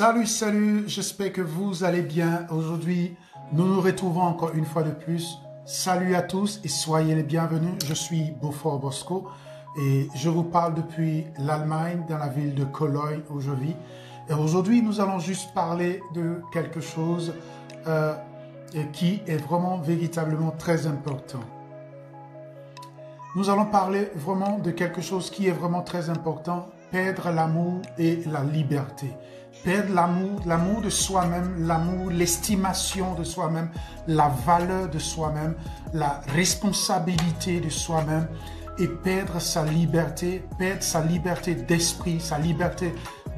Salut, salut, j'espère que vous allez bien. Aujourd'hui, nous nous retrouvons encore une fois de plus. Salut à tous et soyez les bienvenus. Je suis Beaufort Bosco et je vous parle depuis l'Allemagne, dans la ville de Cologne où je vis. Et aujourd'hui, nous allons juste parler de quelque chose qui est vraiment véritablement très important. Nous allons parler vraiment de quelque chose qui est vraiment très important, perdre l'amour et la liberté. Perdre l'amour de soi-même, l'amour, l'estimation de soi-même, la valeur de soi-même, la responsabilité de soi-même et perdre sa liberté d'esprit, sa liberté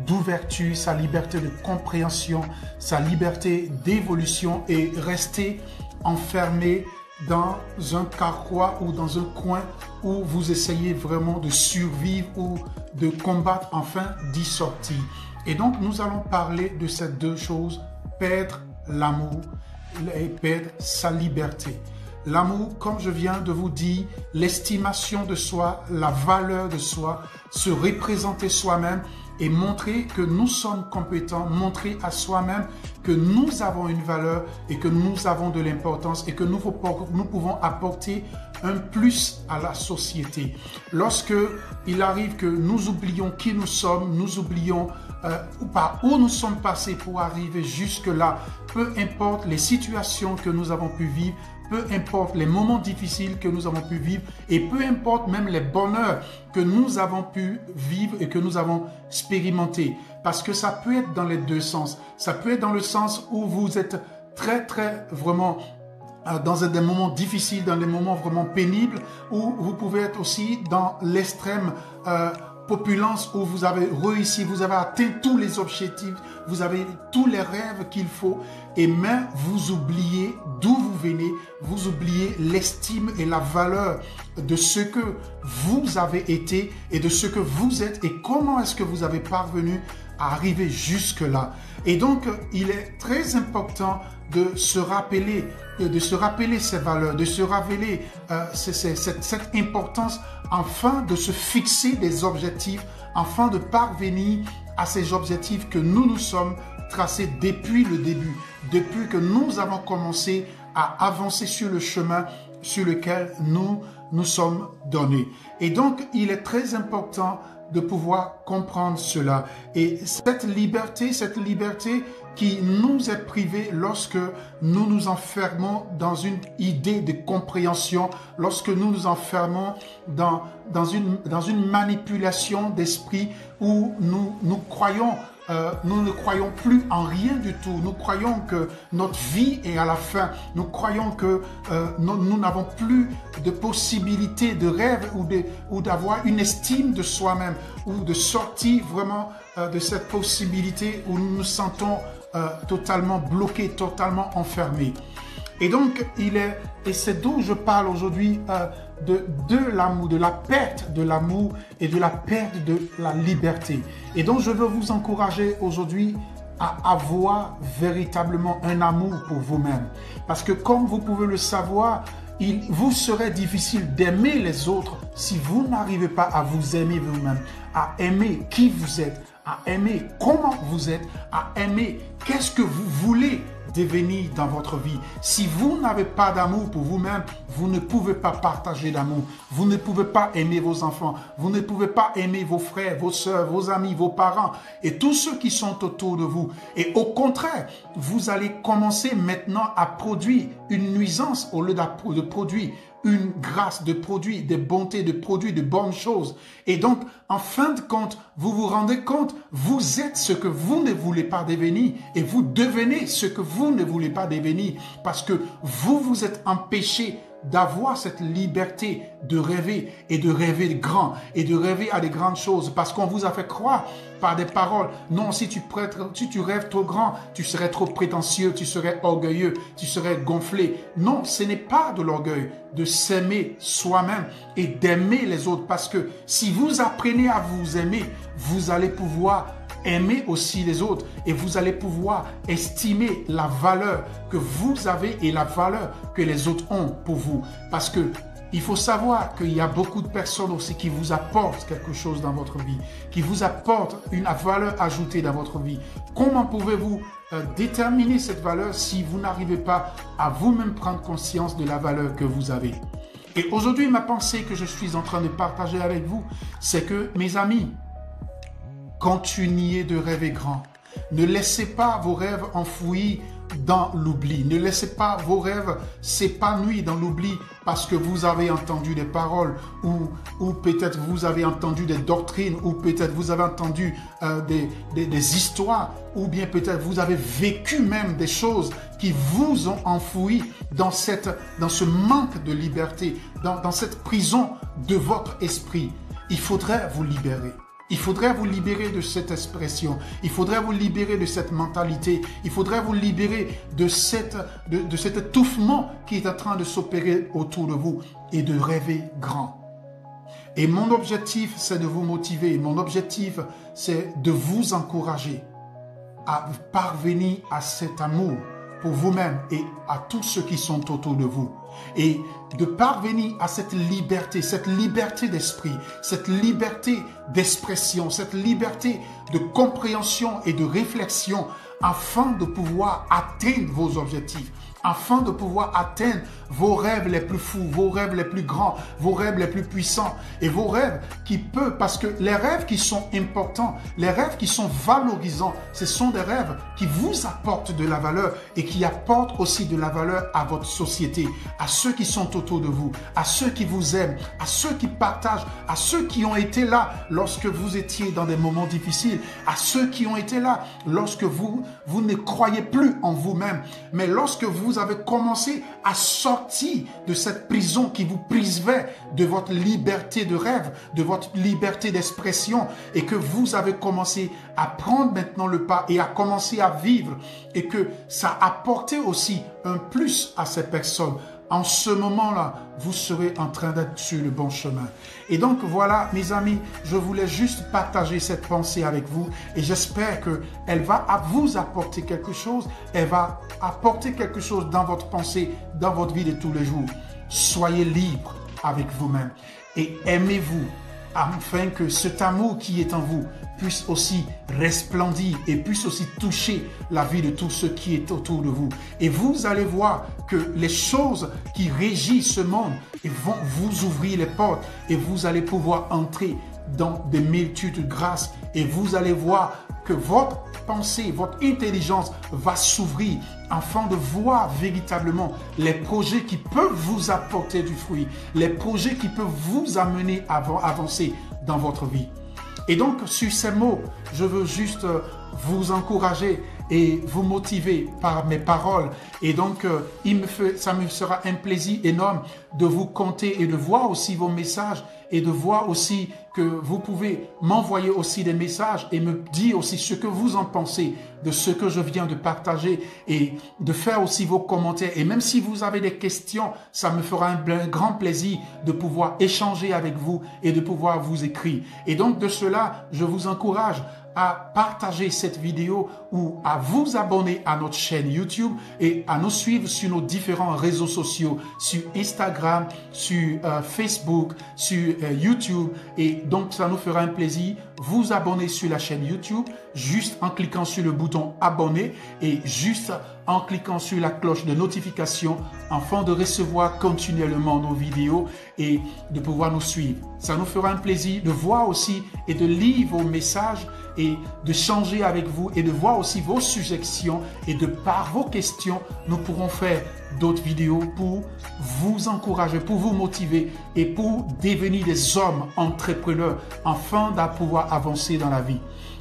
d'ouverture, sa liberté de compréhension, sa liberté d'évolution et rester enfermé dans un carquois ou dans un coin où vous essayez vraiment de survivre ou de combattre afin d'y sortir. Et donc, nous allons parler de ces deux choses, perdre l'amour et perdre sa liberté. L'amour, comme je viens de vous dire, l'estimation de soi, la valeur de soi, se représenter soi-même et montrer que nous sommes compétents, montrer à soi-même que nous avons une valeur et que nous avons de l'importance et que nous pouvons apporter un plus à la société. Lorsque il arrive que nous oublions qui nous sommes, nous oublions par où nous sommes passés pour arriver jusque-là, peu importe les situations que nous avons pu vivre, peu importe les moments difficiles que nous avons pu vivre et peu importe même les bonheurs que nous avons pu vivre et que nous avons expérimenté. Parce que ça peut être dans les deux sens. Ça peut être dans le sens où vous êtes très vraiment dans des moments difficiles, dans des moments vraiment pénibles, ou vous pouvez être aussi dans l'extrême populance où vous avez réussi, vous avez atteint tous les objectifs, vous avez tous les rêves qu'il faut, et même vous oubliez d'où vous venez, vous oubliez l'estime et la valeur de ce que vous avez été et de ce que vous êtes et comment est-ce que vous avez parvenu à arriver jusque-là. Et donc, il est très important de se rappeler ces valeurs, de se rappeler cette importance afin de se fixer des objectifs, afin de parvenir à ces objectifs que nous nous sommes tracés depuis le début, depuis que nous avons commencé à avancer sur le chemin sur lequel nous sommes donnés. Et donc, il est très important de pouvoir comprendre cela. Et cette liberté qui nous est privée lorsque nous nous enfermons dans une idée de compréhension, lorsque nous nous enfermons dans une manipulation d'esprit où nous ne croyons plus en rien du tout. Nous croyons que notre vie est à la fin. Nous croyons que nous n'avons plus de possibilité de rêve ou d'avoir une estime de soi-même ou de sortir vraiment de cette possibilité où nous nous sentons totalement bloqués, totalement enfermés. Et donc, c'est d'où je parle aujourd'hui de l'amour, de la perte de l'amour et de la perte de la liberté. Et donc, je veux vous encourager aujourd'hui à avoir véritablement un amour pour vous-même. Parce que comme vous pouvez le savoir, il vous serait difficile d'aimer les autres si vous n'arrivez pas à vous aimer vous-même, à aimer qui vous êtes, à aimer comment vous êtes, à aimer qu'est-ce que vous voulez devenir dans votre vie. Si vous n'avez pas d'amour pour vous-même, vous ne pouvez pas partager d'amour. Vous ne pouvez pas aimer vos enfants. Vous ne pouvez pas aimer vos frères, vos sœurs, vos amis, vos parents et tous ceux qui sont autour de vous. Et au contraire, vous allez commencer maintenant à produire une nuisance au lieu de produire une grâce, de produire des bontés, de produire de bonnes choses. Et donc, en fin de compte, vous vous rendez compte, vous êtes ce que vous ne voulez pas devenir et vous devenez ce que vous ne voulez pas devenir parce que vous êtes empêché d'avoir cette liberté de rêver et de rêver grand et de rêver à des grandes choses parce qu'on vous a fait croire par des paroles, non, si tu rêves trop grand, tu serais trop prétentieux, tu serais orgueilleux, tu serais gonflé. Non, ce n'est pas de l'orgueil de s'aimer soi-même et d'aimer les autres parce que si vous apprenez à vous aimer, vous allez pouvoir aimer aussi les autres et vous allez pouvoir estimer la valeur que vous avez et la valeur que les autres ont pour vous. Parce que Il faut savoir qu'il y a beaucoup de personnes aussi qui vous apportent quelque chose dans votre vie, qui vous apportent une valeur ajoutée dans votre vie. Comment pouvez-vous déterminer cette valeur si vous n'arrivez pas à vous-même prendre conscience de la valeur que vous avez? Et aujourd'hui, ma pensée que je suis en train de partager avec vous, c'est que, mes amis, continuez de rêver grand. Ne laissez pas vos rêves enfouis dans l'oubli. Ne laissez pas vos rêves s'épanouir dans l'oubli parce que vous avez entendu des paroles ou peut-être vous avez entendu des doctrines ou peut-être vous avez entendu des histoires ou bien peut-être vous avez vécu même des choses qui vous ont enfoui dans ce manque de liberté, dans cette prison de votre esprit. Il faudrait vous libérer. Il faudrait vous libérer de cette expression. Il faudrait vous libérer de cette mentalité. Il faudrait vous libérer de cet étouffement qui est en train de s'opérer autour de vous et de rêver grand. Et mon objectif, c'est de vous motiver. Mon objectif, c'est de vous encourager à parvenir à cet amour pour vous-même et à tous ceux qui sont autour de vous. Et de parvenir à cette liberté d'esprit, cette liberté d'expression, cette liberté de compréhension et de réflexion afin de pouvoir atteindre vos objectifs, afin de pouvoir atteindre vos rêves les plus fous, vos rêves les plus grands, vos rêves les plus puissants et vos rêves qui peuvent, parce que les rêves qui sont importants, les rêves qui sont valorisants, ce sont des rêves qui vous apportent de la valeur et qui apportent aussi de la valeur à votre société, à ceux qui sont autour de vous, à ceux qui vous aiment, à ceux qui partagent, à ceux qui ont été là lorsque vous étiez dans des moments difficiles, à ceux qui ont été là lorsque vous ne croyez plus en vous-même, mais lorsque vous avez commencé à sortir de cette prison qui vous privait de votre liberté de rêve, de votre liberté d'expression et que vous avez commencé à prendre maintenant le pas et à commencer à vivre et que ça a apporté aussi un plus à ces personnes. En ce moment-là, vous serez en train d'être sur le bon chemin. Et donc voilà, mes amis, je voulais juste partager cette pensée avec vous et j'espère qu'elle va vous apporter quelque chose. Elle va apporter quelque chose dans votre pensée, dans votre vie de tous les jours. Soyez libre avec vous-même et aimez-vous afin que cet amour qui est en vous puisse aussi resplendir et puisse aussi toucher la vie de tous ceux qui est autour de vous. Et vous allez voir que les choses qui régissent ce monde vont vous ouvrir les portes et vous allez pouvoir entrer dans des multitudes de grâces et vous allez voir que votre pensée, votre intelligence va s'ouvrir afin de voir véritablement les projets qui peuvent vous apporter du fruit, les projets qui peuvent vous amener à avancer dans votre vie. Et donc, sur ces mots, je veux juste vous encourager et vous motiver par mes paroles. Et donc, ça me sera un plaisir énorme de vous compter et de voir aussi vos messages et de voir aussi que vous pouvez m'envoyer aussi des messages et me dire aussi ce que vous en pensez de ce que je viens de partager et de faire aussi vos commentaires. Et même si vous avez des questions, ça me fera un grand plaisir de pouvoir échanger avec vous et de pouvoir vous écrire. Et donc de cela, je vous encourage à partager cette vidéo ou à vous abonner à notre chaîne YouTube et à nous suivre sur nos différents réseaux sociaux, sur Instagram, sur Facebook, sur YouTube. Et donc, ça nous fera un plaisir. Vous abonner sur la chaîne YouTube juste en cliquant sur le bouton abonner et juste en cliquant sur la cloche de notification afin de recevoir continuellement nos vidéos et de pouvoir nous suivre. Ça nous fera un plaisir de voir aussi et de lire vos messages et de changer avec vous et de voir aussi vos suggestions et de par vos questions, nous pourrons faire d'autres vidéos pour vous encourager, pour vous motiver et pour devenir des hommes entrepreneurs afin de pouvoir avancer dans la vie.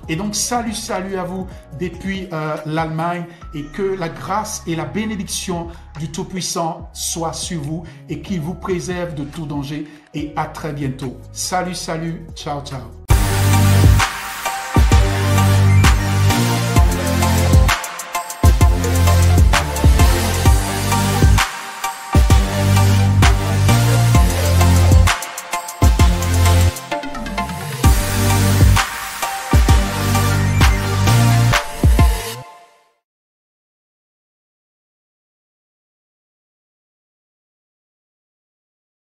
Et donc, salut à vous depuis l'Allemagne et que la grâce et la bénédiction du Tout-Puissant soient sur vous et qu'il vous préserve de tout danger et à très bientôt. Salut, ciao, ciao.